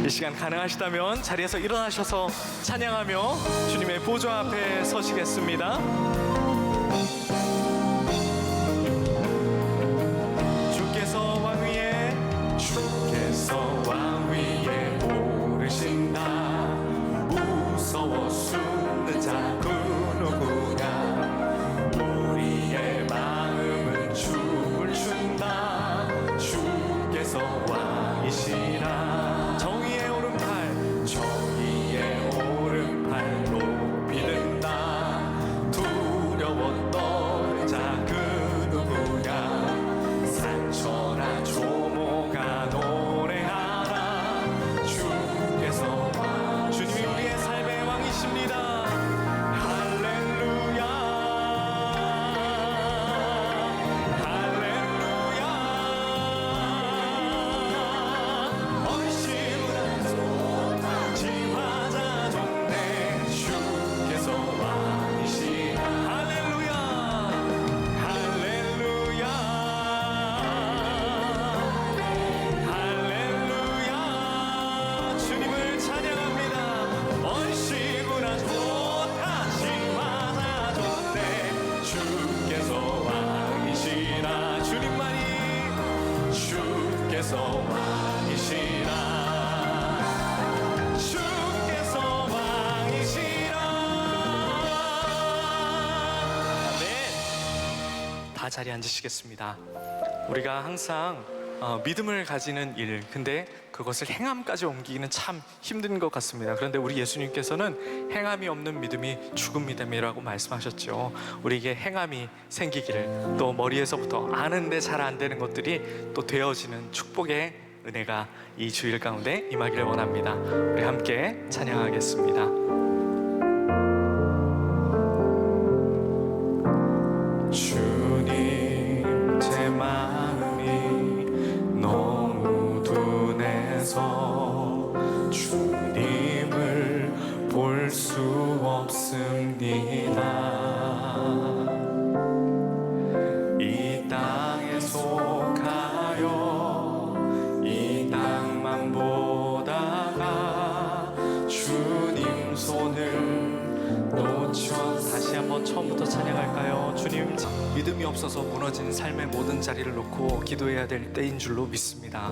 이 시간 가능하시다면 자리에서 일어나셔서 찬양하며 주님의 보좌 앞에 서시겠습니다. 주께서 왕 위에 오르신다. 무서워 숨는 자 그 누구냐. 우리의 마음은 춤을 춘다. 주께서 왕이시라. 정의의 오른팔 높이 든다. 두려워 떠는 자 그 누구냐. 산천하 조모가 노래하라. 주께서 주님이 우리의 삶의 왕이십니다. 할렐루야 할렐루야. 얼씨구나 지화자 좋네. 주께서 왕이시라. 할렐루야 할렐루야 할렐루야. 주님을 찬양합니다. 얼씨구나 좋다 지화자 좋네. 주께서 왕이시라. 주께서 왕이시라. 주께서 왕이시라. 아멘. 다 자리에 앉으시겠습니다. 우리가 항상 믿음을 가지는 일, 근데 그것을 행함까지 옮기기는 참 힘든 것 같습니다. 그런데 우리 예수님께서는 행함이 없는 믿음이 죽은 믿음이라고 말씀하셨죠. 우리에게 행함이 생기기를, 또 머리에서부터 아는데 잘 안 되는 것들이 또 되어지는 축복의 은혜가 이 주일 가운데 임하기를 원합니다. 우리 함께 찬양하겠습니다. 주님 제 마음이 너무 둔해서 주님을 볼 수 없습니다. 이 땅에 속하여 이 땅만 보다가 주님 손을 놓쳐. 다시 한번 처음부터 찬양할까요? 주님, 믿음이 없어서 무너진 삶의 모든 자리를 놓고 기도해야 될 때인 줄로 믿습니다.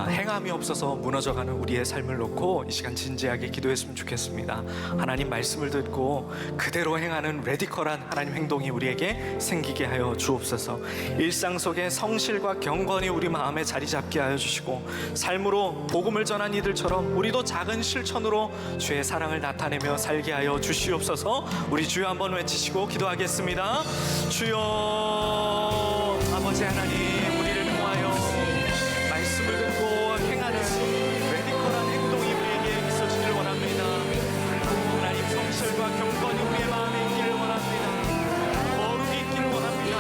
행함이 없어서 무너져가는 우리의 삶을 놓고 이 시간 진지하게 기도했으면 좋겠습니다. 하나님 말씀을 듣고 그대로 행하는 레디컬한 하나님 행동이 우리에게 생기게 하여 주옵소서. 일상 속에 성실과 경건이 우리 마음에 자리 잡게 하여 주시고, 삶으로 복음을 전한 이들처럼 우리도 작은 실천으로 주의 사랑을 나타내며 살게 하여 주시옵소서. 우리 주여 한번 외치시고 기도하겠습니다. 주여, 아버지 하나님, 우리를 통하여 말씀을 듣고 행하는 레디컬한 행동이 우리에게 있어지길 원합니다. 하나님, 성실과 경건이 우리의 마음에 있기를 원합니다. 거룩이 있기를 원합니다.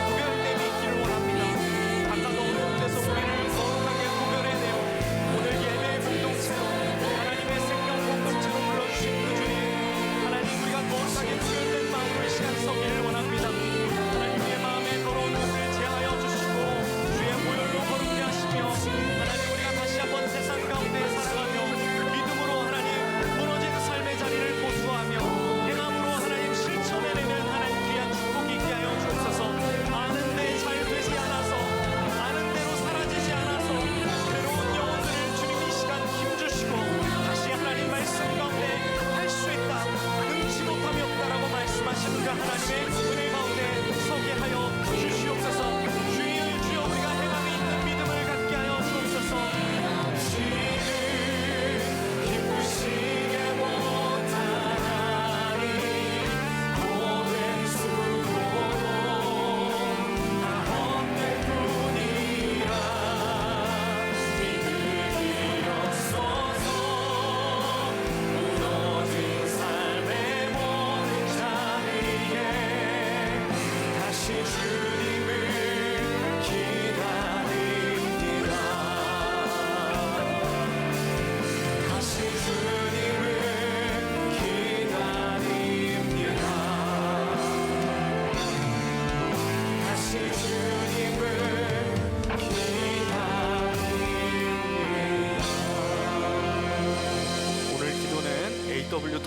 구별됨이 있기를 원합니다. 바깥 어두운 데서 우리를 거룩하게 구별해내어 오늘 예배 공동체로, 하나님의 생명 공동체로 불러주신 그 주님, 하나님, 우리가 거룩하게 구별된 마음으로 이 시간 서기를 원합니다. 하나님,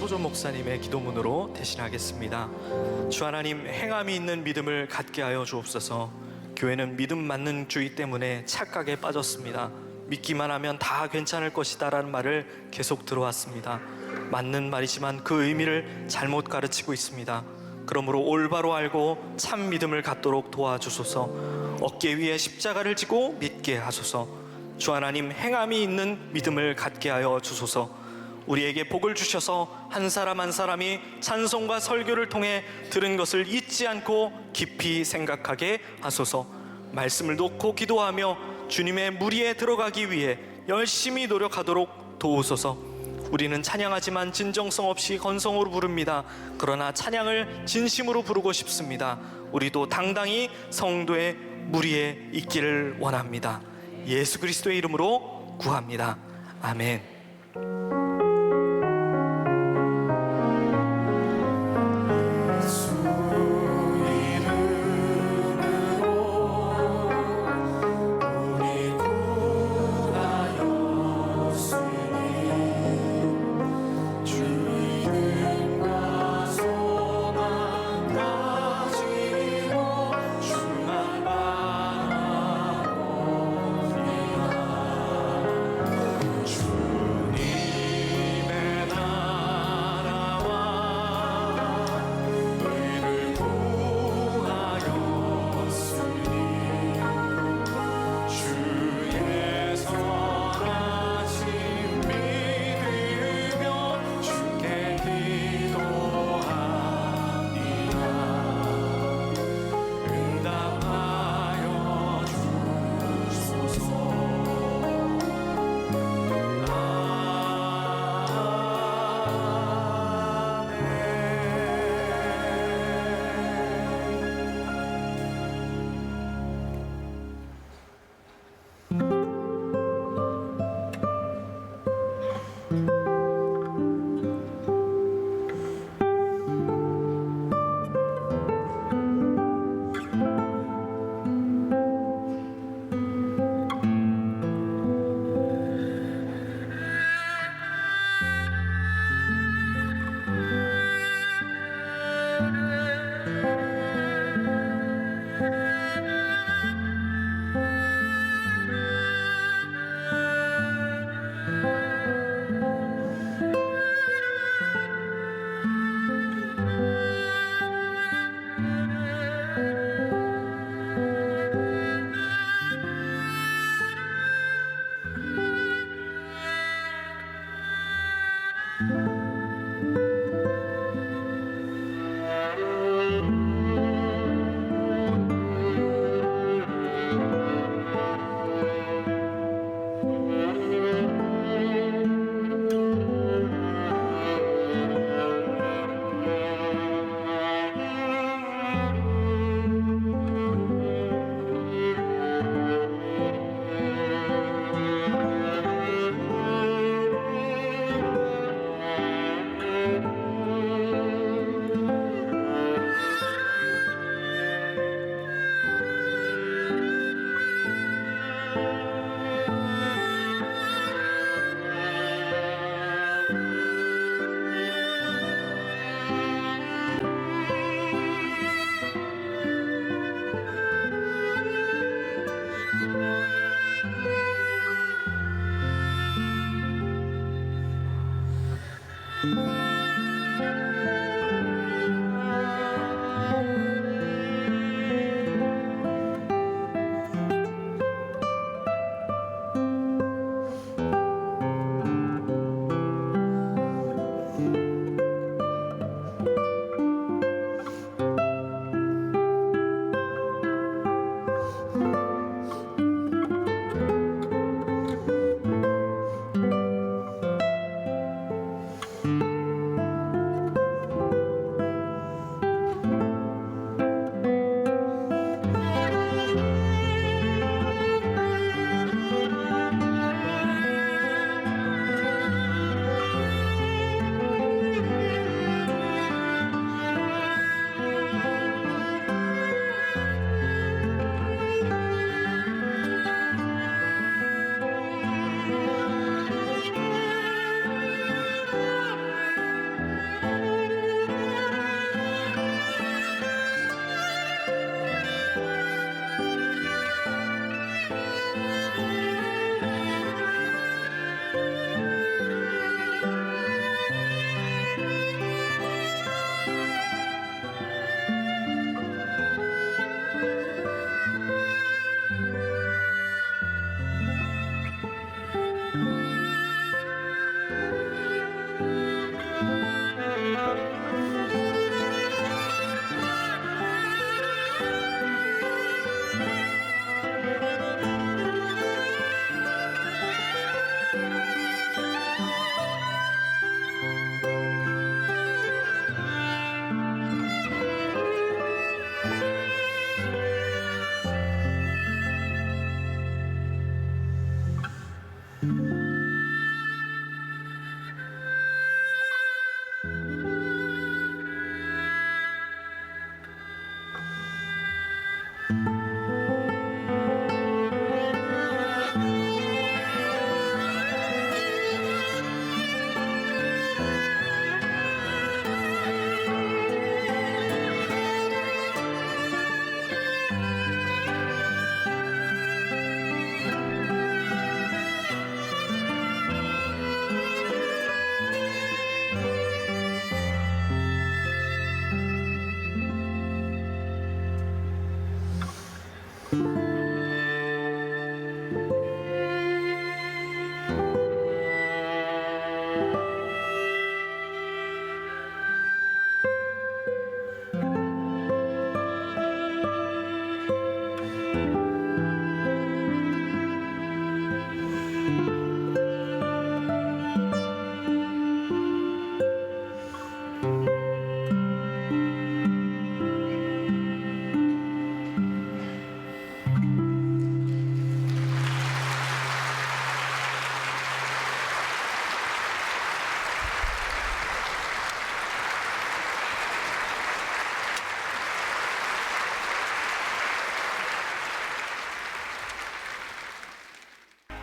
토조 목사님의 기도문으로 대신하겠습니다. 주 하나님, 행함이 있는 믿음을 갖게 하여 주옵소서. 교회는 믿음 맞는 주의 때문에 착각에 빠졌습니다. 믿기만 하면 다 괜찮을 것이다 라는 말을 계속 들어왔습니다. 맞는 말이지만 그 의미를 잘못 가르치고 있습니다. 그러므로 올바로 알고 참 믿음을 갖도록 도와주소서. 어깨 위에 십자가를 지고 믿게 하소서. 주 하나님, 행함이 있는 믿음을 갖게 하여 주소서. 우리에게 복을 주셔서 한 사람 한 사람이 찬송과 설교를 통해 들은 것을 잊지 않고 깊이 생각하게 하소서. 말씀을 놓고 기도하며 주님의 무리에 들어가기 위해 열심히 노력하도록 도우소서. 우리는 찬양하지만 진정성 없이 건성으로 부릅니다. 그러나 찬양을 진심으로 부르고 싶습니다. 우리도 당당히 성도의 무리에 있기를 원합니다. 예수 그리스도의 이름으로 구합니다. 아멘.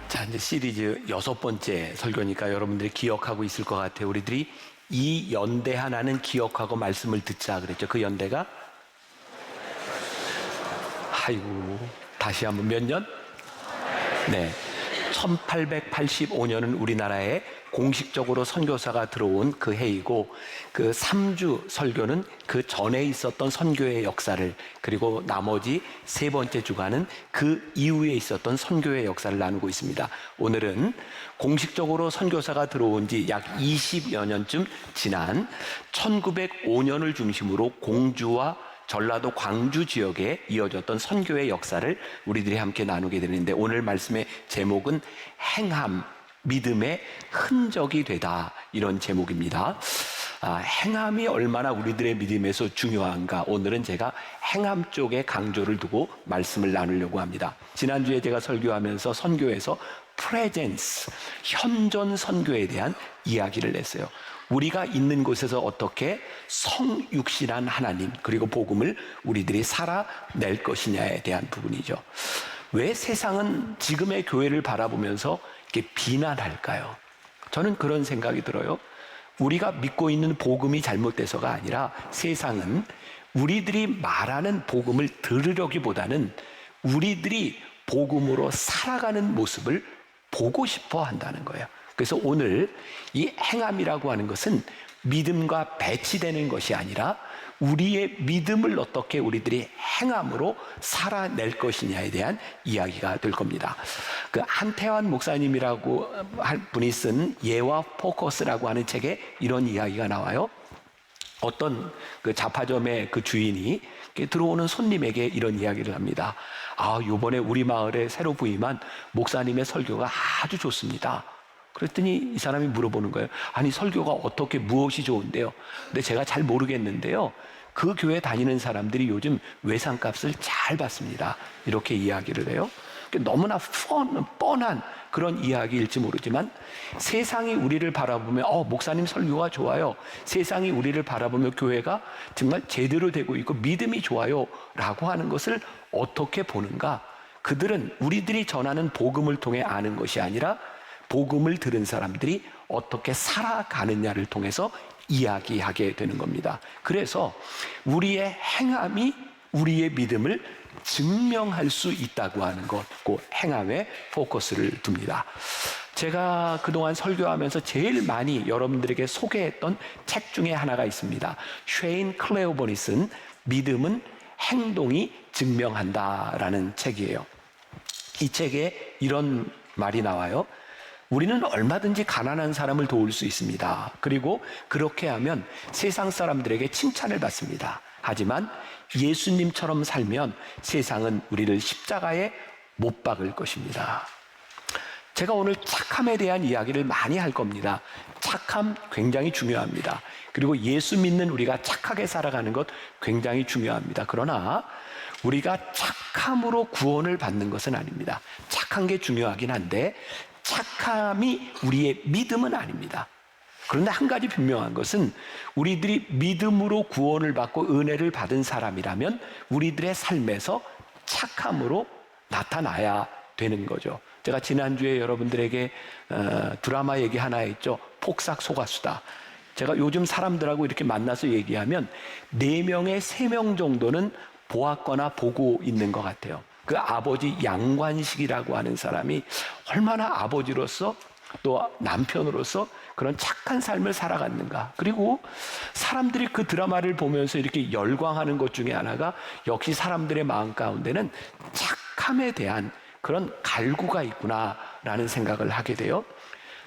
자, 이제 시리즈 6번째 설교니까 여러분들이 기억하고 있을 것 같아요. 우리들이 이 연대 하나는 기억하고 말씀을 듣자 그랬죠. 그 연대가 아이고, 다시 한번 몇 년? 네, 1885년은 우리나라에 공식적으로 선교사가 들어온 그 해이고, 그 3주 설교는 그 전에 있었던 선교의 역사를, 그리고 나머지 3번째 주간은 그 이후에 있었던 선교의 역사를 나누고 있습니다. 오늘은 공식적으로 선교사가 들어온 지 약 20여 년쯤 지난 1905년을 중심으로 공주와 전라도 광주 지역에 이어졌던 선교의 역사를 우리들이 함께 나누게 되는데, 오늘 말씀의 제목은 행함, 믿음의 흔적이 되다, 이런 제목입니다. 행함이 얼마나 우리들의 믿음에서 중요한가, 오늘은 제가 행함 쪽에 강조를 두고 말씀을 나누려고 합니다. 지난주에 제가 설교하면서 선교에서 프레젠스, 현존 선교에 대한 이야기를 했어요. 우리가 있는 곳에서 어떻게 성육신한 하나님, 그리고 복음을 우리들이 살아낼 것이냐에 대한 부분이죠. 왜 세상은 지금의 교회를 바라보면서 이렇게 비난할까요? 저는 그런 생각이 들어요. 우리가 믿고 있는 복음이 잘못돼서가 아니라 세상은 우리들이 말하는 복음을 들으려기보다는 우리들이 복음으로 살아가는 모습을 보고 싶어 한다는 거예요. 그래서 오늘 이 행함이라고 하는 것은 믿음과 배치되는 것이 아니라 우리의 믿음을 어떻게 우리들이 행함으로 살아낼 것이냐에 대한 이야기가 될 겁니다. 그 한태환 목사님이라고 할 분이 쓴 예와 포커스라고 하는 책에 이런 이야기가 나와요. 어떤 그 잡화점의 그 주인이 들어오는 손님에게 이런 이야기를 합니다. 요번에 우리 마을에 새로 부임한 목사님의 설교가 아주 좋습니다. 그랬더니 이 사람이 물어보는 거예요. 아니, 설교가 어떻게, 무엇이 좋은데요? 근데 제가 잘 모르겠는데요, 그 교회 다니는 사람들이 요즘 외상값을 잘 받습니다, 이렇게 이야기를 해요. 너무나 뻔한 그런 이야기일지 모르지만, 세상이 우리를 바라보며 목사님 설교가 좋아요, 세상이 우리를 바라보며 교회가 정말 제대로 되고 있고 믿음이 좋아요 라고 하는 것을 어떻게 보는가? 그들은 우리들이 전하는 복음을 통해 아는 것이 아니라 복음을 들은 사람들이 어떻게 살아가느냐를 통해서 이야기하게 되는 겁니다. 그래서 우리의 행함이 우리의 믿음을 증명할 수 있다고 하는 것, 그 행함에 포커스를 둡니다. 제가 그동안 설교하면서 제일 많이 여러분들에게 소개했던 책 중에 하나가 있습니다. 쉐인 클레어본이 쓴 믿음은 행동이 증명한다라는 책이에요. 이 책에 이런 말이 나와요. 우리는 얼마든지 가난한 사람을 도울 수 있습니다. 그리고 그렇게 하면 세상 사람들에게 칭찬을 받습니다. 하지만 예수님처럼 살면 세상은 우리를 십자가에 못 박을 것입니다. 제가 오늘 착함에 대한 이야기를 많이 할 겁니다. 착함 굉장히 중요합니다. 그리고 예수 믿는 우리가 착하게 살아가는 것 굉장히 중요합니다. 그러나 우리가 착함으로 구원을 받는 것은 아닙니다. 착한 게 중요하긴 한데 착함이 우리의 믿음은 아닙니다. 그런데 한 가지 분명한 것은 우리들이 믿음으로 구원을 받고 은혜를 받은 사람이라면 우리들의 삶에서 착함으로 나타나야 되는 거죠. 제가 지난주에 여러분들에게 드라마 얘기 하나 했죠. 폭삭 속았수다. 제가 요즘 사람들하고 이렇게 만나서 얘기하면 4명에 3명 정도는 보았거나 보고 있는 것 같아요. 그 아버지 양관식이라고 하는 사람이 얼마나 아버지로서 또 남편으로서 그런 착한 삶을 살아갔는가. 그리고 사람들이 그 드라마를 보면서 이렇게 열광하는 것 중에 하나가 역시 사람들의 마음 가운데는 착함에 대한 그런 갈구가 있구나라는 생각을 하게 돼요.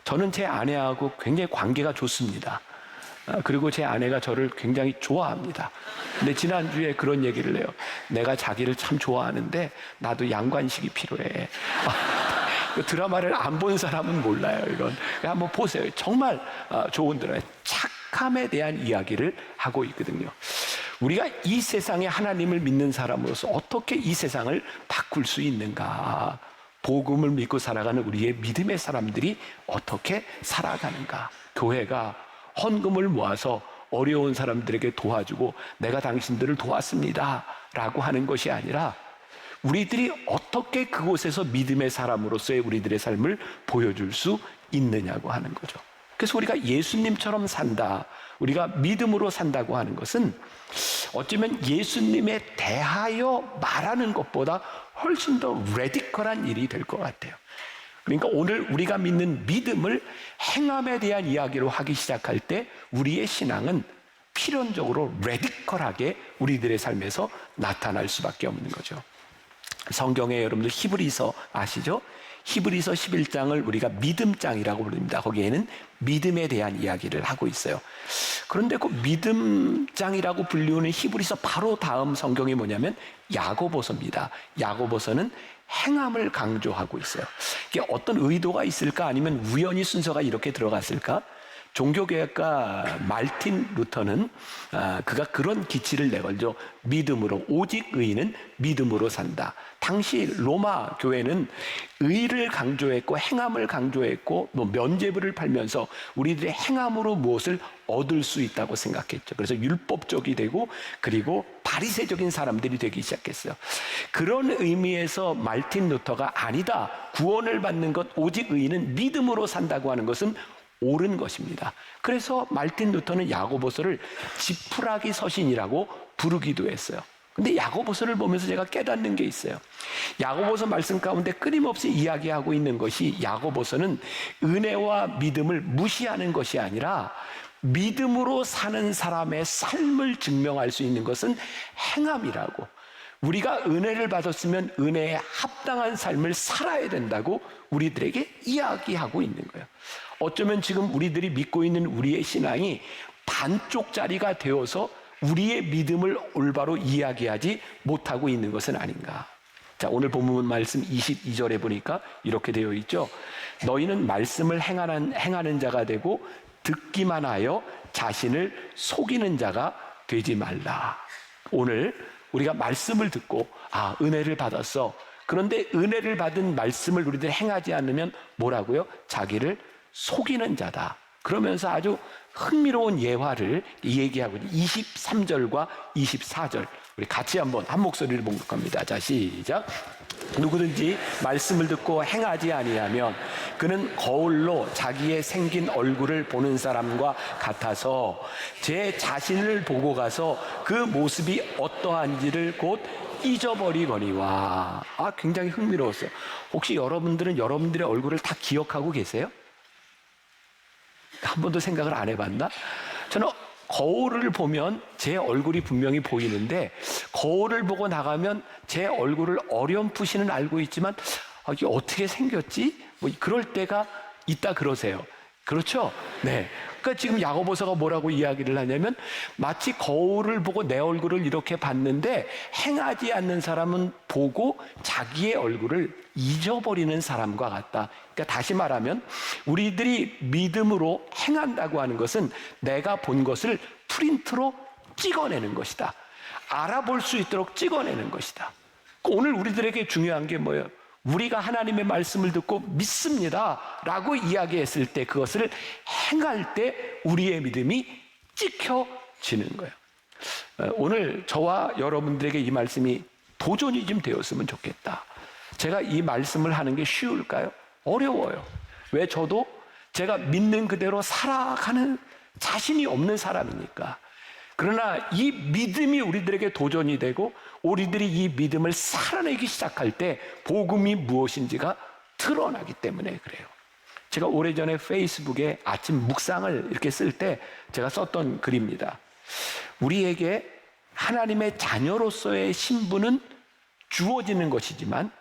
저는 제 아내하고 굉장히 관계가 좋습니다. 그리고 제 아내가 저를 굉장히 좋아합니다. 근데 지난주에 그런 얘기를 해요. 내가 자기를 참 좋아하는데 나도 양관식이 필요해. 그 드라마를 안 본 사람은 몰라요, 이건. 한번 보세요. 정말 좋은 드라마. 착함에 대한 이야기를 하고 있거든요. 우리가 이 세상에 하나님을 믿는 사람으로서 어떻게 이 세상을 바꿀 수 있는가? 복음을 믿고 살아가는 우리의 믿음의 사람들이 어떻게 살아가는가? 교회가 헌금을 모아서 어려운 사람들에게 도와주고 내가 당신들을 도왔습니다 라고 하는 것이 아니라 우리들이 어떻게 그곳에서 믿음의 사람으로서의 우리들의 삶을 보여줄 수 있느냐고 하는 거죠. 그래서 우리가 예수님처럼 산다, 우리가 믿음으로 산다고 하는 것은 어쩌면 예수님에 대하여 말하는 것보다 훨씬 더 레디컬한 일이 될 것 같아요. 그러니까 오늘 우리가 믿는 믿음을 행함에 대한 이야기로 하기 시작할 때 우리의 신앙은 필연적으로 레디컬하게 우리들의 삶에서 나타날 수밖에 없는 거죠. 성경에 여러분들 히브리서 아시죠? 히브리서 11장을 우리가 믿음장이라고 부릅니다. 거기에는 믿음에 대한 이야기를 하고 있어요. 그런데 그 믿음장이라고 불리우는 히브리서 바로 다음 성경이 뭐냐면 야고보서입니다. 야고보서는 행함을 강조하고 있어요. 이게 어떤 의도가 있을까? 아니면 우연히 순서가 이렇게 들어갔을까? 종교개혁가 말틴 루터는 그가 그런 기치를 내걸죠. 믿음으로, 오직 의인은 믿음으로 산다. 당시 로마 교회는 의를 강조했고 행함을 강조했고 또 면죄부를 팔면서 우리들의 행함으로 무엇을 얻을 수 있다고 생각했죠. 그래서 율법적이 되고 그리고 바리새적인 사람들이 되기 시작했어요. 그런 의미에서 말틴 루터가 아니다, 구원을 받는 것 오직 의인은 믿음으로 산다고 하는 것은 옳은 것입니다. 그래서 말틴 루터는 야고보서를 지푸라기 서신이라고 부르기도 했어요. 근데 야고보서를 보면서 제가 깨닫는 게 있어요. 야고보서 말씀 가운데 끊임없이 이야기하고 있는 것이 야고보서는 은혜와 믿음을 무시하는 것이 아니라 믿음으로 사는 사람의 삶을 증명할 수 있는 것은 행함이라고, 우리가 은혜를 받았으면 은혜에 합당한 삶을 살아야 된다고 우리들에게 이야기하고 있는 거예요. 어쩌면 지금 우리들이 믿고 있는 우리의 신앙이 반쪽짜리가 되어서 우리의 믿음을 올바로 이야기하지 못하고 있는 것은 아닌가. 자, 오늘 본문 말씀 22절에 보니까 이렇게 되어 있죠. 너희는 말씀을 행하는 자가 되고 듣기만 하여 자신을 속이는 자가 되지 말라. 오늘 우리가 말씀을 듣고 은혜를 받았어. 그런데 은혜를 받은 말씀을 우리들 행하지 않으면 뭐라고요? 자기를 속이는 자다. 그러면서 아주 흥미로운 예화를 얘기하고 23절과 24절 우리 같이 한번 한 목소리를 본 겁니다. 자, 시작. 누구든지 말씀을 듣고 행하지 아니하면 그는 거울로 자기의 생긴 얼굴을 보는 사람과 같아서 제 자신을 보고 가서 그 모습이 어떠한지를 곧 잊어버리거니와. 굉장히 흥미로웠어요. 혹시 여러분들은 여러분들의 얼굴을 다 기억하고 계세요? 한 번도 생각을 안 해봤나? 저는 거울을 보면 제 얼굴이 분명히 보이는데 거울을 보고 나가면 제 얼굴을 어렴풋이는 알고 있지만 이게 어떻게 생겼지? 뭐 그럴 때가 있다 그러세요. 그렇죠? 네. 그러니까 지금 야고보서가 뭐라고 이야기를 하냐면 마치 거울을 보고 내 얼굴을 이렇게 봤는데 행하지 않는 사람은 보고 자기의 얼굴을 잊어버리는 사람과 같다. 그러니까 다시 말하면 우리들이 믿음으로 행한다고 하는 것은 내가 본 것을 프린트로 찍어내는 것이다. 알아볼 수 있도록 찍어내는 것이다. 오늘 우리들에게 중요한 게 뭐예요? 우리가 하나님의 말씀을 듣고 믿습니다 라고 이야기했을 때 그것을 행할 때 우리의 믿음이 찍혀지는 거예요. 오늘 저와 여러분들에게 이 말씀이 도전이 좀 되었으면 좋겠다. 제가 이 말씀을 하는 게 쉬울까요? 어려워요. 왜? 저도 제가 믿는 그대로 살아가는 자신이 없는 사람이니까. 그러나 이 믿음이 우리들에게 도전이 되고 우리들이 이 믿음을 살아내기 시작할 때 복음이 무엇인지가 드러나기 때문에 그래요. 제가 오래전에 페이스북에 아침 묵상을 이렇게 쓸 때 제가 썼던 글입니다. 우리에게 하나님의 자녀로서의 신분은 주어지는 것이지만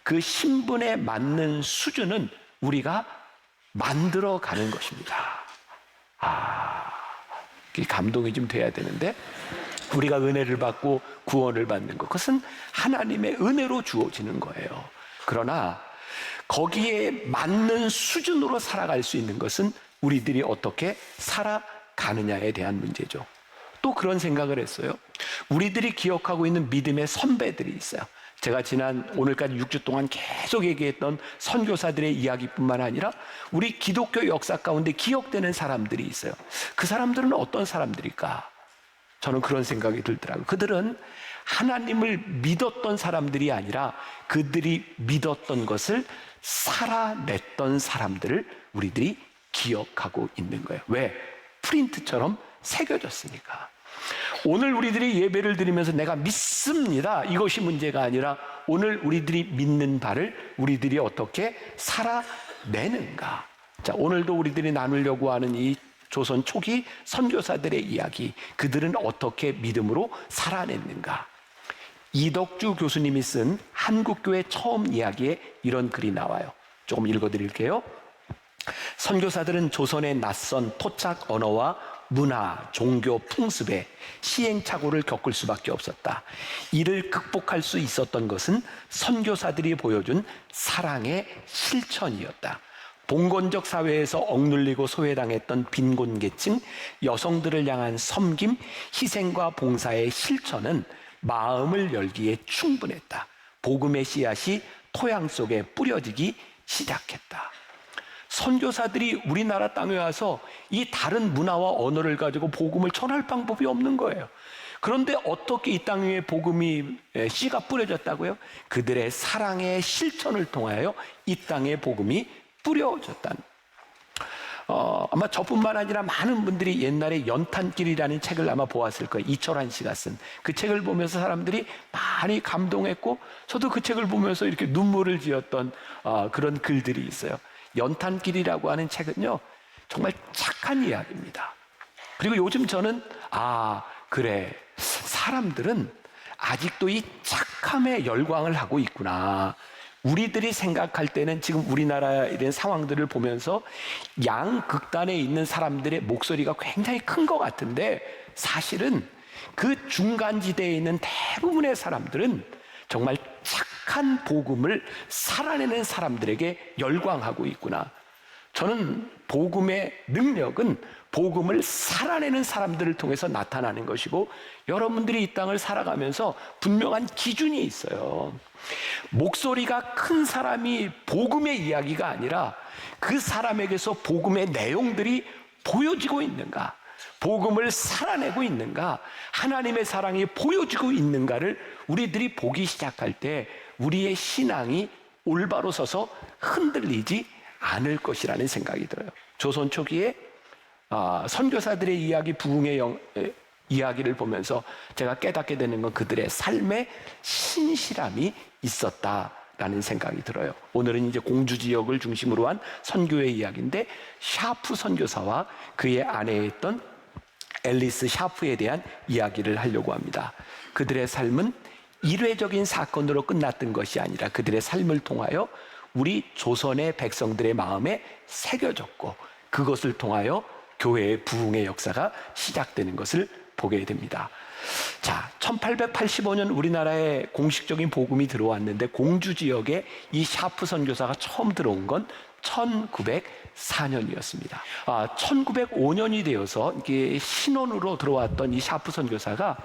그 신분에 맞는 수준은 우리가 만들어가는 것입니다. 감동이 좀 돼야 되는데, 우리가 은혜를 받고 구원을 받는 것, 그것은 하나님의 은혜로 주어지는 거예요. 그러나 거기에 맞는 수준으로 살아갈 수 있는 것은 우리들이 어떻게 살아가느냐에 대한 문제죠. 또 그런 생각을 했어요. 우리들이 기억하고 있는 믿음의 선배들이 있어요. 제가 오늘까지 6주 동안 계속 얘기했던 선교사들의 이야기뿐만 아니라 우리 기독교 역사 가운데 기억되는 사람들이 있어요. 그 사람들은 어떤 사람들일까? 저는 그런 생각이 들더라고요. 그들은 하나님을 믿었던 사람들이 아니라 그들이 믿었던 것을 살아냈던 사람들을 우리들이 기억하고 있는 거예요. 왜? 프린트처럼 새겨졌으니까. 오늘 우리들이 예배를 드리면서 내가 믿습니다, 이것이 문제가 아니라 오늘 우리들이 믿는 바를 우리들이 어떻게 살아내는가. 자, 오늘도 우리들이 나누려고 하는 이 조선 초기 선교사들의 이야기, 그들은 어떻게 믿음으로 살아냈는가. 이덕주 교수님이 쓴 한국교회 처음 이야기에 이런 글이 나와요. 조금 읽어드릴게요. 선교사들은 조선의 낯선 토착 언어와 문화, 종교, 풍습에 시행착오를 겪을 수밖에 없었다. 이를 극복할 수 있었던 것은 선교사들이 보여준 사랑의 실천이었다. 봉건적 사회에서 억눌리고 소외당했던 빈곤계층, 여성들을 향한 섬김, 희생과 봉사의 실천은 마음을 열기에 충분했다. 복음의 씨앗이 토양 속에 뿌려지기 시작했다. 선교사들이 우리나라 땅에 와서 이 다른 문화와 언어를 가지고 복음을 전할 방법이 없는 거예요. 그런데 어떻게 이 땅 위에 복음이 씨가 뿌려졌다고요? 그들의 사랑의 실천을 통하여 이 땅에 복음이 뿌려졌다는. 아마 저뿐만 아니라 많은 분들이 옛날에 연탄길이라는 책을 아마 보았을 거예요. 이철환 씨가 쓴 그 책을 보면서 사람들이 많이 감동했고, 저도 그 책을 보면서 이렇게 눈물을 지었던 그런 글들이 있어요. 연탄길이라고 하는 책은요, 정말 착한 이야기입니다. 그리고 요즘 저는 그래, 사람들은 아직도 이 착함에 열광을 하고 있구나. 우리들이 생각할 때는 지금 우리나라의 이런 상황들을 보면서 양극단에 있는 사람들의 목소리가 굉장히 큰 것 같은데, 사실은 그 중간지대에 있는 대부분의 사람들은 정말 착한 복음을 살아내는 사람들에게 열광하고 있구나. 저는 복음의 능력은 복음을 살아내는 사람들을 통해서 나타나는 것이고, 여러분들이 이 땅을 살아가면서 분명한 기준이 있어요. 목소리가 큰 사람이 복음의 이야기가 아니라 그 사람에게서 복음의 내용들이 보여지고 있는가, 복음을 살아내고 있는가, 하나님의 사랑이 보여지고 있는가를 우리들이 보기 시작할 때 우리의 신앙이 올바로 서서 흔들리지 않을 것이라는 생각이 들어요. 조선 초기에 선교사들의 이야기, 부흥의 이야기를 보면서 제가 깨닫게 되는 건 그들의 삶에 신실함이 있었다라는 생각이 들어요. 오늘은 이제 공주 지역을 중심으로 한 선교의 이야기인데, 샤프 선교사와 그의 아내였던 앨리스 샤프에 대한 이야기를 하려고 합니다. 그들의 삶은 일회적인 사건으로 끝났던 것이 아니라 그들의 삶을 통하여 우리 조선의 백성들의 마음에 새겨졌고, 그것을 통하여 교회의 부흥의 역사가 시작되는 것을 보게 됩니다. 자, 1885년 우리나라에 공식적인 복음이 들어왔는데, 공주 지역에 이 샤프 선교사가 처음 들어온 건 1904년이었습니다. 1905년이 되어서 이게 신혼으로 들어왔던 이 샤프 선교사가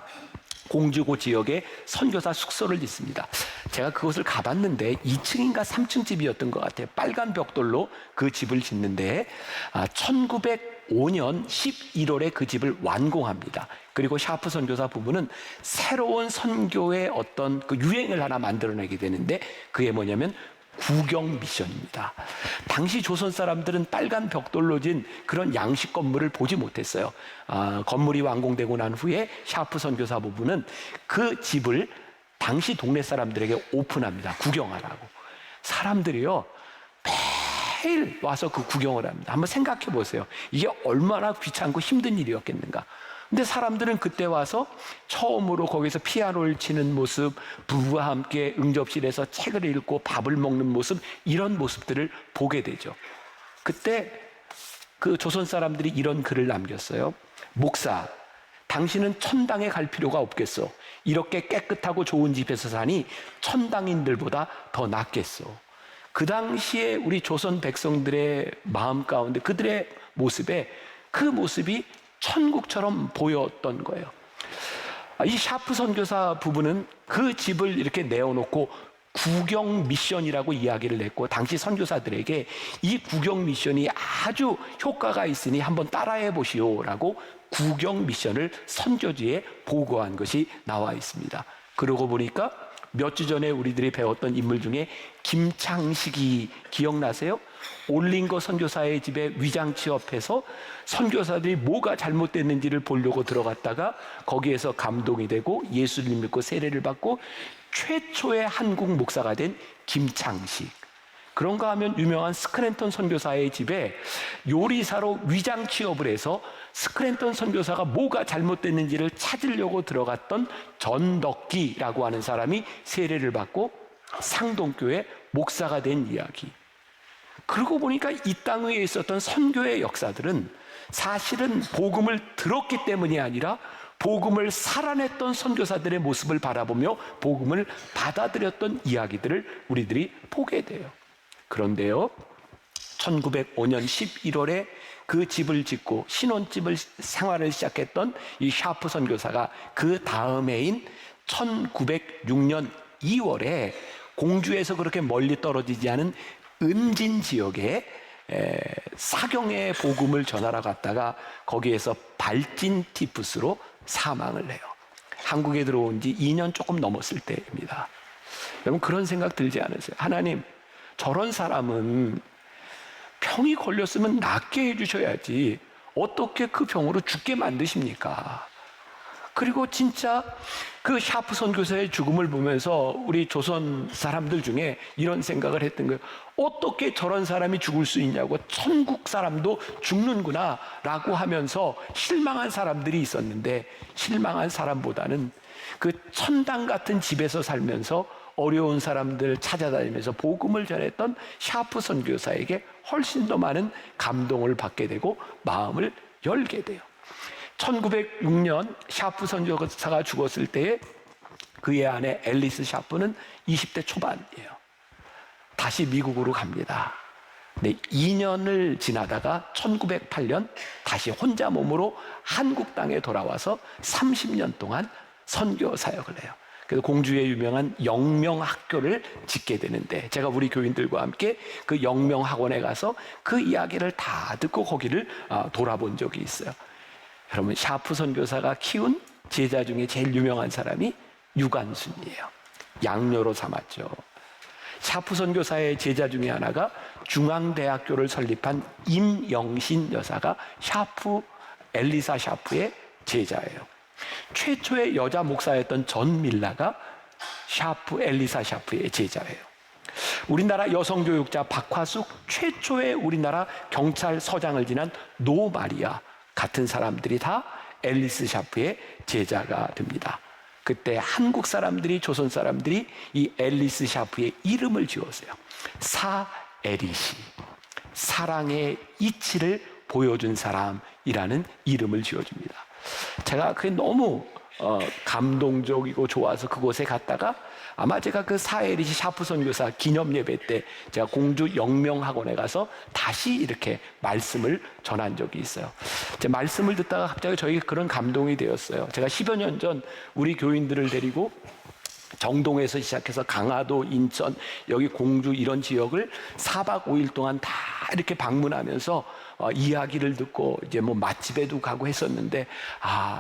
공주고 지역에 선교사 숙소를 짓습니다. 제가 그것을 가봤는데 2층인가 3층 집이었던 것 같아요. 빨간 벽돌로 그 집을 짓는데 1905년 11월에 그 집을 완공합니다. 그리고 샤프 선교사 부부는 새로운 선교의 어떤 그 유행을 하나 만들어내게 되는데, 그게 뭐냐면 구경 미션입니다. 당시 조선 사람들은 빨간 벽돌로 진 그런 양식 건물을 보지 못했어요. 건물이 완공되고 난 후에 샤프 선교사 부부는 그 집을 당시 동네 사람들에게 오픈합니다. 구경하라고. 사람들이요, 매일 와서 그 구경을 합니다. 한번 생각해 보세요. 이게 얼마나 귀찮고 힘든 일이었겠는가. 근데 사람들은 그때 와서 처음으로 거기서 피아노를 치는 모습, 부부와 함께 응접실에서 책을 읽고 밥을 먹는 모습, 이런 모습들을 보게 되죠. 그때 그 조선 사람들이 이런 글을 남겼어요. 목사, 당신은 천당에 갈 필요가 없겠어. 이렇게 깨끗하고 좋은 집에서 사니 천당인들보다 더 낫겠어. 그 당시에 우리 조선 백성들의 마음 가운데 그들의 모습에 그 모습이 천국처럼 보였던 거예요. 이 샤프 선교사 부부는 그 집을 이렇게 내어놓고 구경 미션이라고 이야기를 했고, 당시 선교사들에게 이 구경 미션이 아주 효과가 있으니 한번 따라해 보시오라고 구경 미션을 선교지에 보고한 것이 나와 있습니다. 그러고 보니까 몇 주 전에 우리들이 배웠던 인물 중에 김창식이 기억나세요? 올링거 선교사의 집에 위장 취업해서 선교사들이 뭐가 잘못됐는지를 보려고 들어갔다가 거기에서 감동이 되고 예수를 믿고 세례를 받고 최초의 한국 목사가 된 김창식. 그런가 하면 유명한 스크랜턴 선교사의 집에 요리사로 위장 취업을 해서 스크랜턴 선교사가 뭐가 잘못됐는지를 찾으려고 들어갔던 전덕기라고 하는 사람이 세례를 받고 상동교회 목사가 된 이야기. 그러고 보니까 이 땅 위에 있었던 선교의 역사들은 사실은 복음을 들었기 때문이 아니라 복음을 살아냈던 선교사들의 모습을 바라보며 복음을 받아들였던 이야기들을 우리들이 보게 돼요. 그런데요, 1905년 11월에 그 집을 짓고 신혼집을 생활을 시작했던 이 샤프 선교사가 그 다음 해인 1906년 2월에 공주에서 그렇게 멀리 떨어지지 않은 은진 지역에 사경의 복음을 전하러 갔다가 거기에서 발진 티푸스로 사망을 해요. 한국에 들어온 지 2년 조금 넘었을 때입니다. 여러분, 그런 생각 들지 않으세요? 하나님, 저런 사람은 병이 걸렸으면 낫게 해주셔야지 어떻게 그 병으로 죽게 만드십니까? 그리고 진짜 그 샤프 선교사의 죽음을 보면서 우리 조선 사람들 중에 이런 생각을 했던 거예요. 어떻게 저런 사람이 죽을 수 있냐고, 천국 사람도 죽는구나 라고 하면서 실망한 사람들이 있었는데, 실망한 사람보다는 그 천당 같은 집에서 살면서 어려운 사람들 찾아다니면서 복음을 전했던 샤프 선교사에게 훨씬 더 많은 감동을 받게 되고 마음을 열게 돼요. 1906년 샤프 선교사가 죽었을 때에 그의 아내 앨리스 샤프는 20대 초반이에요. 다시 미국으로 갑니다. 네, 2년을 지나다가 1908년 다시 혼자 몸으로 한국 땅에 돌아와서 30년 동안 선교 사역을 해요. 그래서 공주의 유명한 영명학교를 짓게 되는데, 제가 우리 교인들과 함께 그 영명학원에 가서 그 이야기를 다 듣고 거기를 돌아본 적이 있어요. 여러분, 샤프 선교사가 키운 제자 중에 제일 유명한 사람이 유관순이에요. 양녀로 삼았죠. 샤프 선교사의 제자 중에 하나가 중앙대학교를 설립한 임영신 여사가 엘리사 샤프의 제자예요. 최초의 여자 목사였던 전 밀라가 엘리사 샤프의 제자예요. 우리나라 여성교육자 박화숙, 최초의 우리나라 경찰서장을 지난 노 마리아 같은 사람들이 다 앨리스 샤프의 제자가 됩니다. 그때 한국 사람들이, 조선 사람들이 이 앨리스 샤프의 이름을 지었어요. 사에리시, 사랑의 이치를 보여준 사람이라는 이름을 지어줍니다. 제가 그게 너무 감동적이고 좋아서 그곳에 갔다가, 아마 제가 그 사에리시 샤프 선교사 기념 예배 때 제가 공주 영명학원에 가서 다시 이렇게 말씀을 전한 적이 있어요. 제 말씀을 듣다가 갑자기 저에게 그런 감동이 되었어요. 제가 10여 년 전 우리 교인들을 데리고 정동에서 시작해서 강화도, 인천, 여기 공주 이런 지역을 4박 5일 동안 다 이렇게 방문하면서 이야기를 듣고 이제 뭐 맛집에도 가고 했었는데,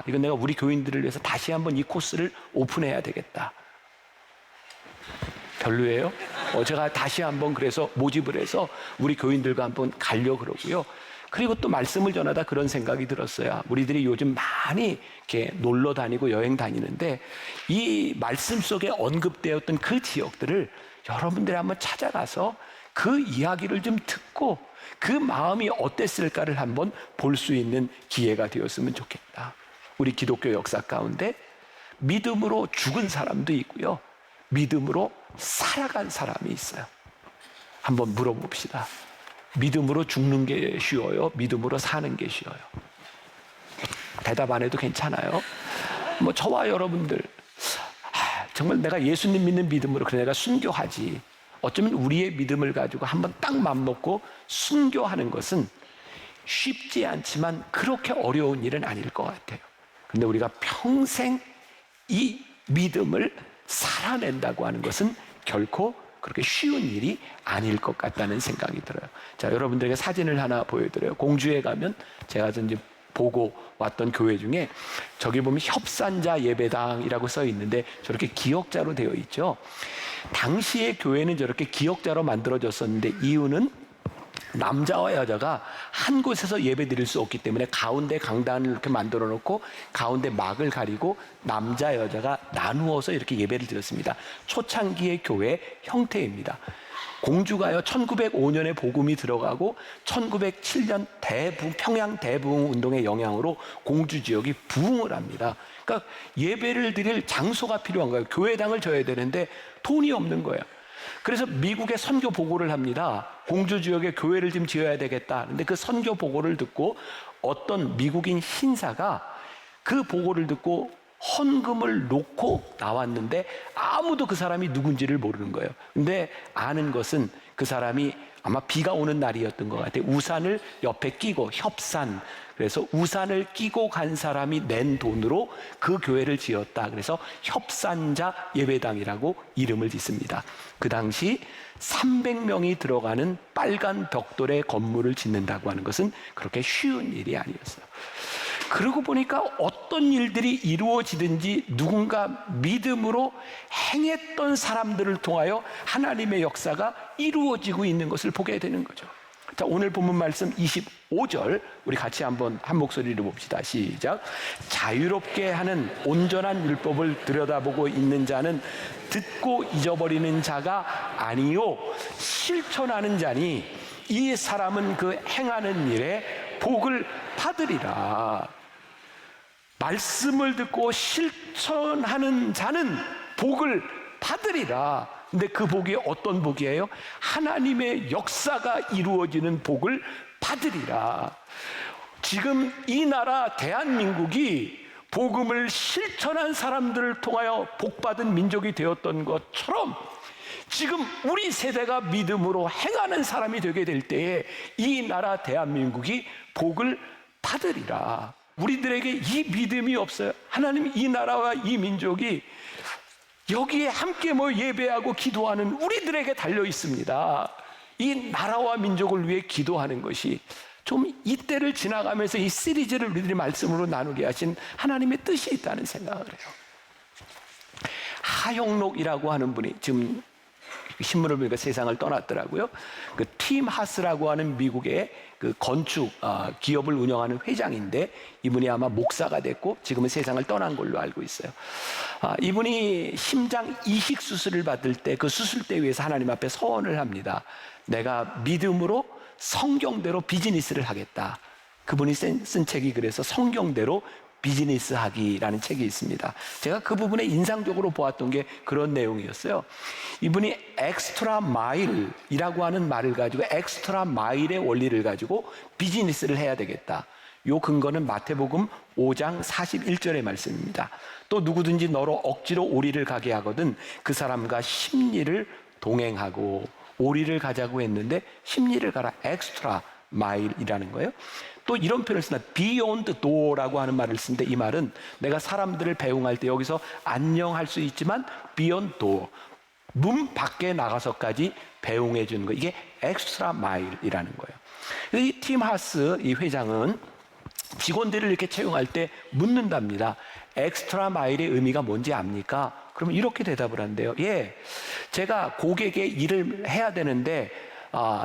이건 내가 우리 교인들을 위해서 다시 한번 이 코스를 오픈해야 되겠다. 별로예요? 제가 다시 한번 그래서 모집을 해서 우리 교인들과 한번 가려고 그러고요. 그리고 또 말씀을 전하다 그런 생각이 들었어요. 우리들이 요즘 많이 이렇게 놀러 다니고 여행 다니는데, 이 말씀 속에 언급되었던 그 지역들을 여러분들이 한번 찾아가서 그 이야기를 좀 듣고 그 마음이 어땠을까를 한번 볼 수 있는 기회가 되었으면 좋겠다. 우리 기독교 역사 가운데 믿음으로 죽은 사람도 있고요, 믿음으로 살아간 사람이 있어요. 한번 물어봅시다. 믿음으로 죽는 게 쉬워요? 믿음으로 사는 게 쉬워요? 대답 안 해도 괜찮아요. 뭐 저와 여러분들 정말 내가 예수님 믿는 믿음으로 그래 내가 순교하지. 어쩌면 우리의 믿음을 가지고 한번 딱 맘먹고 순교하는 것은 쉽지 않지만 그렇게 어려운 일은 아닐 것 같아요. 근데 우리가 평생 이 믿음을 살아낸다고 하는 것은 결코 그렇게 쉬운 일이 아닐 것 같다는 생각이 들어요. 자, 여러분들에게 사진을 하나 보여드려요. 공주에 가면 제가 이제 보고 왔던 교회 중에 저기 보면 협산자 예배당이라고 써 있는데 저렇게 기역자로 되어 있죠. 당시의 교회는 저렇게 기역자로 만들어졌었는데 이유는 남자와 여자가 한 곳에서 예배 드릴 수 없기 때문에 가운데 강단을 이렇게 만들어 놓고 가운데 막을 가리고 남자 여자가 나누어서 이렇게 예배를 드렸습니다. 초창기의 교회 형태입니다. 공주가요 1905년에 복음이 들어가고 1907년 평양 대부흥 운동의 영향으로 공주 지역이 부흥을 합니다. 그러니까 예배를 드릴 장소가 필요한 거예요. 교회당을 져야 되는데 돈이 없는 거예요. 그래서 미국에 선교 보고를 합니다. 공주 지역에 교회를 좀 지어야 되겠다. 근데 그 선교 보고를 듣고 어떤 미국인 신사가 그 보고를 듣고 헌금을 놓고 나왔는데 아무도 그 사람이 누군지를 모르는 거예요. 근데 아는 것은 그 사람이 아마 비가 오는 날이었던 것 같아요. 우산을 옆에 끼고 협산. 그래서 우산을 끼고 간 사람이 낸 돈으로 그 교회를 지었다. 그래서 협산자 예배당이라고 이름을 짓습니다. 그 당시 300명이 들어가는 빨간 벽돌의 건물을 짓는다고 하는 것은 그렇게 쉬운 일이 아니었어요. 그러고 보니까 어떤 일들이 이루어지든지 누군가 믿음으로 행했던 사람들을 통하여 하나님의 역사가 이루어지고 있는 것을 보게 되는 거죠. 자, 오늘 본문 말씀 25절 우리 같이 한번 한 목소리로 봅시다. 시작. 자유롭게 하는 온전한 율법을 들여다보고 있는 자는 듣고 잊어버리는 자가 아니요 실천하는 자니 이 사람은 그 행하는 일에 복을 받으리라. 말씀을 듣고 실천하는 자는 복을 받으리라. 근데 그 복이 어떤 복이에요? 하나님의 역사가 이루어지는 복을 받으리라. 지금 이 나라 대한민국이 복음을 실천한 사람들을 통하여 복받은 민족이 되었던 것처럼 지금 우리 세대가 믿음으로 행하는 사람이 되게 될 때에 이 나라 대한민국이 복을 받으리라. 우리들에게 이 믿음이 없어요. 하나님 이 나라와 이 민족이 여기에 함께 예배하고 기도하는 우리들에게 달려 있습니다. 이 나라와 민족을 위해 기도하는 것이 좀 이때를 지나가면서 이 시리즈를 우리들이 말씀으로 나누게 하신 하나님의 뜻이 있다는 생각을 해요. 하영록이라고 하는 분이 지금 신문을 보니까 세상을 떠났더라고요. 그 팀 하스라고 하는 미국의 그 건축 기업을 운영하는 회장인데 이분이 아마 목사가 됐고 지금은 세상을 떠난 걸로 알고 있어요. 이분이 심장 이식 수술을 받을 때 그 수술대 위에서 하나님 앞에 서원을 합니다. 내가 믿음으로 성경대로 비즈니스를 하겠다. 그분이 쓴 책이 그래서 성경대로 비즈니스 하기라는 책이 있습니다. 제가 그 부분에 인상적으로 보았던 게 그런 내용이었어요. 이분이 엑스트라 마일이라고 하는 말을 가지고 엑스트라 마일의 원리를 가지고 비즈니스를 해야 되겠다. 요 근거는 마태복음 5장 41절의 말씀입니다. 또 누구든지 너로 억지로 오리를 가게 하거든 그 사람과 십리를 동행하고 오리를 가자고 했는데 십리를 가라. 엑스트라 마일이라는 거예요. 또 이런 표현을 쓴다. beyond door라고 하는 말을 쓰는데 이 말은 내가 사람들을 배웅할 때 여기서 안녕할 수 있지만 beyond door 문 밖에 나가서까지 배웅해 주는 거. 이게 엑스트라 마일이라는 거예요. 이 팀 하스 이 회장은 직원들을 이렇게 채용할 때 묻는답니다. 엑스트라 마일의 의미가 뭔지 압니까? 그러면 이렇게 대답을 한대요. 예, 제가 고객의 일을 해야 되는데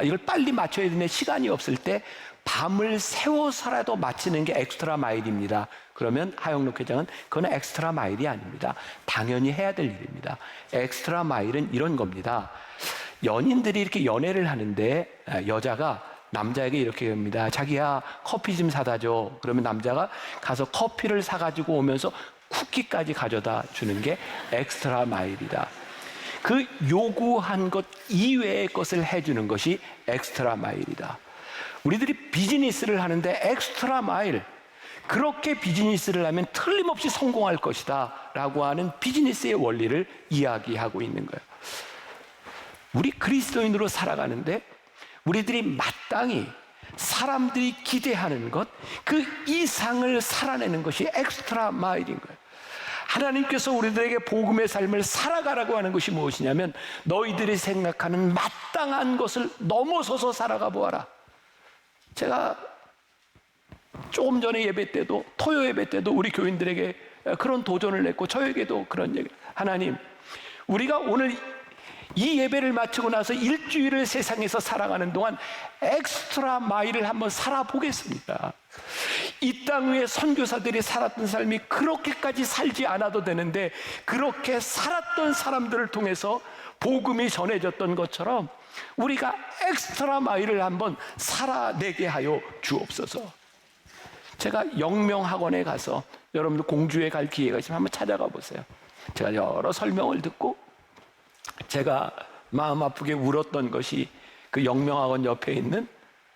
이걸 빨리 맞춰야 되는데 시간이 없을 때 밤을 새워서라도 마치는 게 엑스트라 마일입니다. 그러면 하영록 회장은 그건 엑스트라 마일이 아닙니다. 당연히 해야 될 일입니다. 엑스트라 마일은 이런 겁니다. 연인들이 이렇게 연애를 하는데 여자가 남자에게 이렇게 합니다. 자기야 커피 좀 사다 줘. 그러면 남자가 가서 커피를 사가지고 오면서 쿠키까지 가져다 주는 게 엑스트라 마일이다. 그 요구한 것 이외의 것을 해주는 것이 엑스트라 마일이다. 우리들이 비즈니스를 하는데 엑스트라 마일, 그렇게 비즈니스를 하면 틀림없이 성공할 것이다 라고 하는 비즈니스의 원리를 이야기하고 있는 거예요. 우리 그리스도인으로 살아가는데 우리들이 마땅히 사람들이 기대하는 것, 그 이상을 살아내는 것이 엑스트라 마일인 거예요. 하나님께서 우리들에게 복음의 삶을 살아가라고 하는 것이 무엇이냐면 너희들이 생각하는 마땅한 것을 넘어서서 살아가 보아라. 제가 조금 전에 예배 때도, 토요 예배 때도 우리 교인들에게 그런 도전을 냈고 저에게도 그런 얘기. 하나님, 우리가 오늘 이 예배를 마치고 나서 일주일을 세상에서 살아가는 동안 엑스트라 마일을 한번 살아보겠습니다. 이 땅 위에 선교사들이 살았던 삶이 그렇게까지 살지 않아도 되는데 그렇게 살았던 사람들을 통해서 복음이 전해졌던 것처럼 우리가 엑스트라 마일을 한번 살아내게 하여 주옵소서. 제가 영명학원에 가서 여러분들 공주에 갈 기회가 있으면 한번 찾아가 보세요. 제가 여러 설명을 듣고 제가 마음 아프게 울었던 것이 그 영명학원 옆에 있는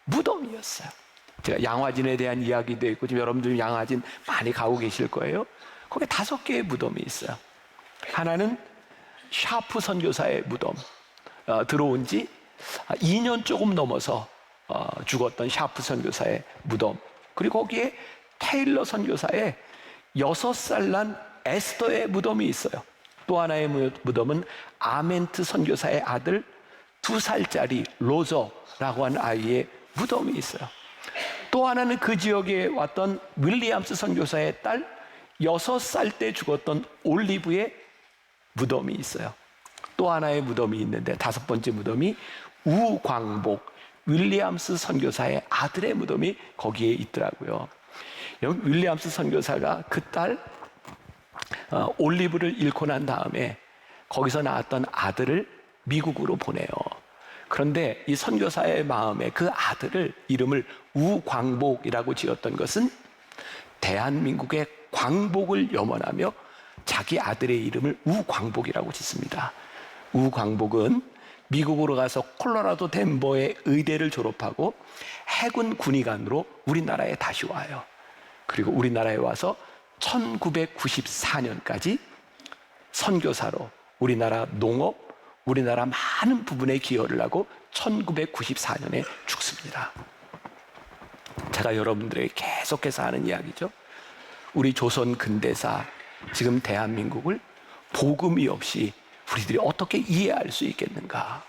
무덤이었어요. 제가 양화진에 대한 이야기도 있고 지금 여러분들 양화진 많이 가고 계실 거예요. 거기에 5개의 무덤이 있어요. 하나는 샤프 선교사의 무덤, 들어온 지 2년 조금 넘어서 죽었던 샤프 선교사의 무덤, 그리고 거기에 테일러 선교사의 6살 난 에스더의 무덤이 있어요. 또 하나의 무덤은 아멘트 선교사의 아들 2살짜리 로저라고 하는 아이의 무덤이 있어요. 또 하나는 그 지역에 왔던 윌리엄스 선교사의 딸 6살 때 죽었던 올리브의 무덤이 있어요. 또 하나의 무덤이 있는데 5번째 무덤이 우광복 윌리엄스 선교사의 아들의 무덤이 거기에 있더라고요. 여기 윌리엄스 선교사가 그 딸 올리브를 잃고 난 다음에 거기서 낳았던 아들을 미국으로 보내요. 그런데 이 선교사의 마음에 그 아들을 이름을 우광복이라고 지었던 것은 대한민국의 광복을 염원하며 자기 아들의 이름을 우광복이라고 짓습니다. 우광복은 미국으로 가서 콜로라도 덴버의 의대를 졸업하고 해군 군의관으로 우리나라에 다시 와요. 그리고 우리나라에 와서 1994년까지 선교사로 우리나라 농업, 우리나라 많은 부분에 기여를 하고 1994년에 죽습니다. 제가 여러분들에게 계속해서 하는 이야기죠. 우리 조선 근대사, 지금 대한민국을 복음이 없이 우리들이 어떻게 이해할 수 있겠는가?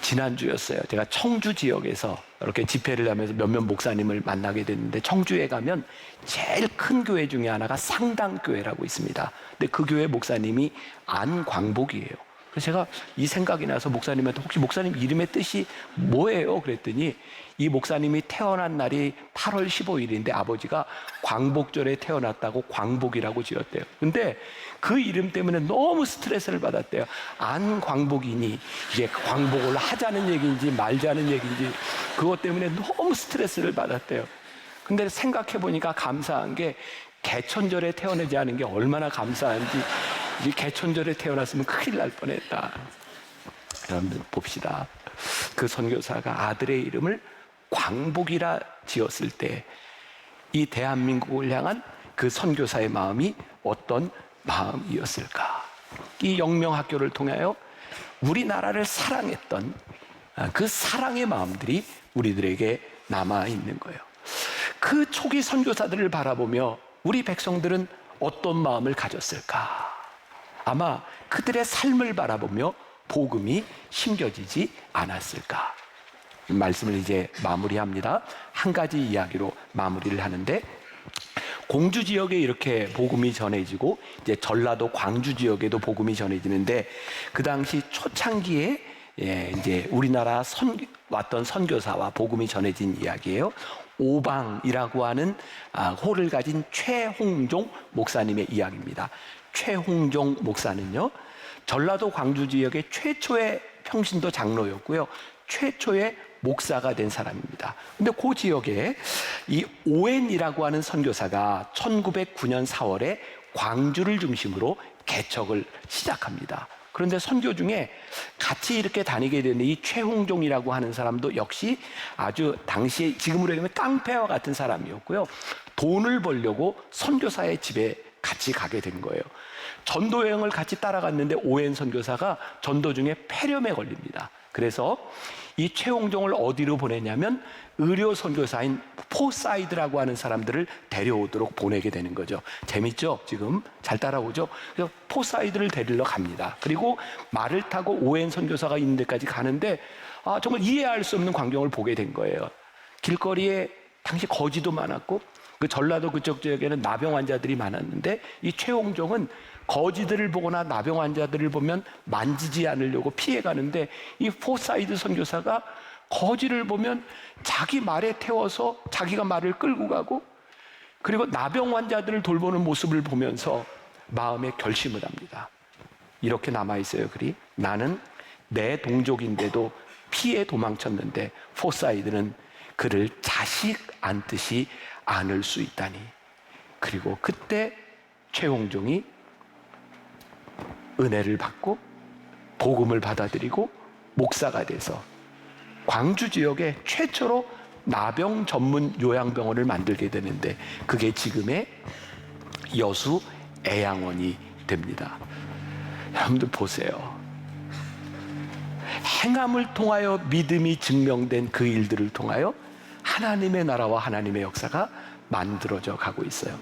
지난주였어요. 제가 청주 지역에서 이렇게 집회를 하면서 몇몇 목사님을 만나게 됐는데 청주에 가면 제일 큰 교회 중에 하나가 상당교회라고 있습니다. 근데 그 교회 목사님이 안광복이에요. 그래서 제가 이 생각이 나서 목사님한테 혹시 목사님 이름의 뜻이 뭐예요? 그랬더니 이 목사님이 태어난 날이 8월 15일인데 아버지가 광복절에 태어났다고 광복이라고 지었대요. 근데 그 이름 때문에 너무 스트레스를 받았대요. 안광복이니 이게 광복을 하자는 얘기인지 말자는 얘기인지 그것 때문에 너무 스트레스를 받았대요. 근데 생각해 보니까 감사한 게 개천절에 태어나지 않은 게 얼마나 감사한지. 이 개천절에 태어났으면 큰일 날 뻔했다. 여러분들 봅시다. 그 선교사가 아들의 이름을 광복이라 지었을 때 이 대한민국을 향한 그 선교사의 마음이 어떤 마음이었을까? 이 영명학교를 통하여 우리나라를 사랑했던 그 사랑의 마음들이 우리들에게 남아있는 거예요. 그 초기 선교사들을 바라보며 우리 백성들은 어떤 마음을 가졌을까? 아마 그들의 삶을 바라보며 복음이 심겨지지 않았을까? 말씀을 이제 마무리합니다. 한 가지 이야기로 마무리를 하는데 공주 지역에 이렇게 복음이 전해지고 이제 전라도 광주 지역에도 복음이 전해지는데 그 당시 초창기에 이제 우리나라 왔던 선교사와 복음이 전해진 이야기예요. 오방이라고 하는 호를 가진 최홍종 목사님의 이야기입니다. 최홍종 목사는요, 전라도 광주 지역의 최초의 평신도 장로였고요, 최초의 목사가 된 사람입니다. 근데 그 지역에 이 오웬이라고 하는 선교사가 1909년 4월에 광주를 중심으로 개척을 시작합니다. 그런데 선교 중에 같이 이렇게 다니게 되는 이 최홍종이라고 하는 사람도 역시 아주 당시에 지금으로 얘기하면 깡패와 같은 사람이었고요. 돈을 벌려고 선교사의 집에 같이 가게 된 거예요. 전도 여행을 같이 따라갔는데 오웬 선교사가 전도 중에 폐렴에 걸립니다. 그래서 이 최홍종을 어디로 보내냐면 의료 선교사인 포사이드라고 하는 사람들을 데려오도록 보내게 되는 거죠. 재밌죠? 지금 잘 따라오죠? 그래서 포사이드를 데리러 갑니다. 그리고 말을 타고 오웬 선교사가 있는 데까지 가는데 정말 이해할 수 없는 광경을 보게 된 거예요. 길거리에 당시 거지도 많았고 그 전라도 그쪽 지역에는 나병 환자들이 많았는데 이 최홍종은 거지들을 보거나 나병 환자들을 보면 만지지 않으려고 피해가는데 이 포사이드 선교사가 거지를 보면 자기 말에 태워서 자기가 말을 끌고 가고 그리고 나병 환자들을 돌보는 모습을 보면서 마음에 결심을 합니다. 이렇게 남아있어요 글이. 나는 내 동족인데도 피해 도망쳤는데 포사이드는 그를 자식 안듯이 안을 수 있다니. 그리고 그때 최홍종이 은혜를 받고 복음을 받아들이고 목사가 돼서 광주 지역에 최초로 나병 전문 요양병원을 만들게 되는데 그게 지금의 여수 애양원이 됩니다. 여러분들 보세요. 행함을 통하여 믿음이 증명된 그 일들을 통하여 하나님의 나라와 하나님의 역사가 만들어져 가고 있어요.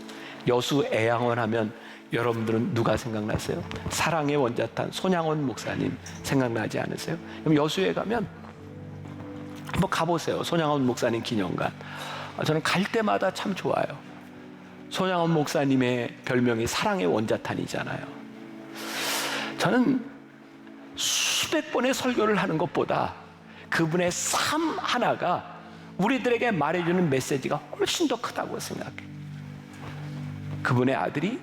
여수 애양원 하면 여러분들은 누가 생각나세요? 사랑의 원자탄 손양원 목사님 생각나지 않으세요? 그럼 여수에 가면 한번 가보세요. 손양원 목사님 기념관. 저는 갈 때마다 참 좋아요. 손양원 목사님의 별명이 사랑의 원자탄이잖아요. 저는 수백 번의 설교를 하는 것보다 그분의 삶 하나가 우리들에게 말해주는 메시지가 훨씬 더 크다고 생각해요. 그분의 아들이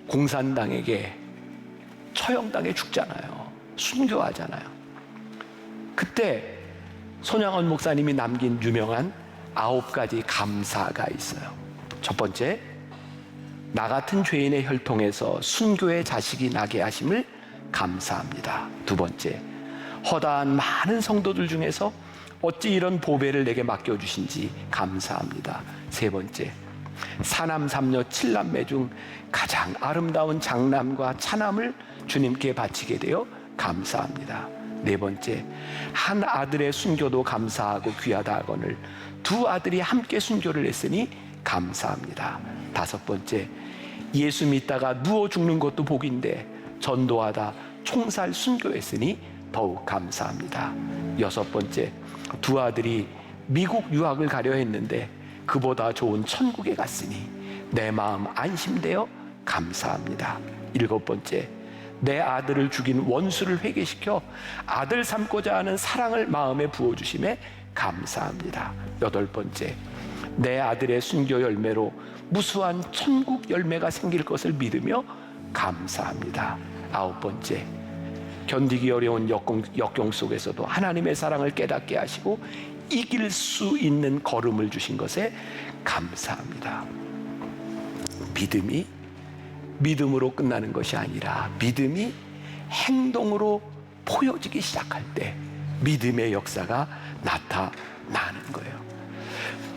공산당에게 처형당해 죽잖아요. 순교하잖아요. 그때 손양원 목사님이 남긴 유명한 9가지 감사가 있어요. 첫 번째, 나 같은 죄인의 혈통에서 순교의 자식이 나게 하심을 감사합니다. 두 번째, 허다한 많은 성도들 중에서 어찌 이런 보배를 내게 맡겨주신지 감사합니다. 세 번째, 사남 삼녀 칠남매 중 가장 아름다운 장남과 차남을 주님께 바치게 되어 감사합니다. 네 번째, 한 아들의 순교도 감사하고 귀하다 하거늘 두 아들이 함께 순교를 했으니 감사합니다. 다섯 번째, 예수 믿다가 누워 죽는 것도 복인데 전도하다 총살 순교했으니 더욱 감사합니다. 여섯 번째, 두 아들이 미국 유학을 가려 했는데 그보다 좋은 천국에 갔으니 내 마음 안심되어 감사합니다. 일곱 번째, 내 아들을 죽인 원수를 회개시켜 아들 삼고자 하는 사랑을 마음에 부어주심에 감사합니다. 여덟 번째, 내 아들의 순교 열매로 무수한 천국 열매가 생길 것을 믿으며 감사합니다. 아홉 번째, 견디기 어려운 역경 속에서도 하나님의 사랑을 깨닫게 하시고 이길 수 있는 걸음을 주신 것에 감사합니다. 믿음이 믿음으로 끝나는 것이 아니라 믿음이 행동으로 보여지기 시작할 때 믿음의 역사가 나타나는 거예요.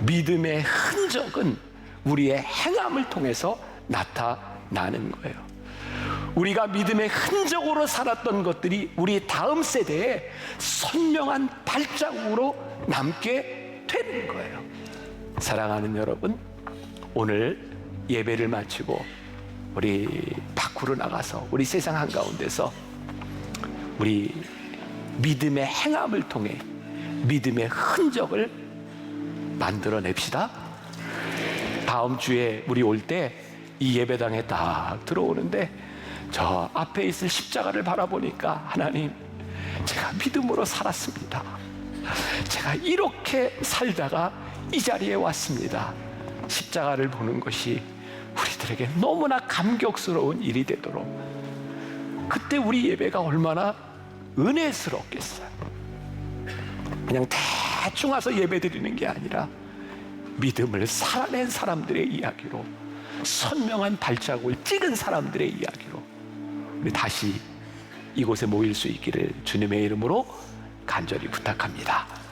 믿음의 흔적은 우리의 행함을 통해서 나타나는 거예요. 우리가 믿음의 흔적으로 살았던 것들이 우리 다음 세대에 선명한 발자국으로 남게 되는 거예요. 사랑하는 여러분, 오늘 예배를 마치고 우리 밖으로 나가서 우리 세상 한가운데서 우리 믿음의 행함을 통해 믿음의 흔적을 만들어냅시다. 다음 주에 우리 올 때 이 예배당에 딱 들어오는데 저 앞에 있을 십자가를 바라보니까 하나님, 제가 믿음으로 살았습니다. 제가 이렇게 살다가 이 자리에 왔습니다. 십자가를 보는 것이 우리들에게 너무나 감격스러운 일이 되도록, 그때 우리 예배가 얼마나 은혜스럽겠어요. 그냥 대충 와서 예배 드리는 게 아니라 믿음을 살아낸 사람들의 이야기로, 선명한 발자국을 찍은 사람들의 이야기로 우리 다시 이곳에 모일 수 있기를 주님의 이름으로 간절히 부탁합니다.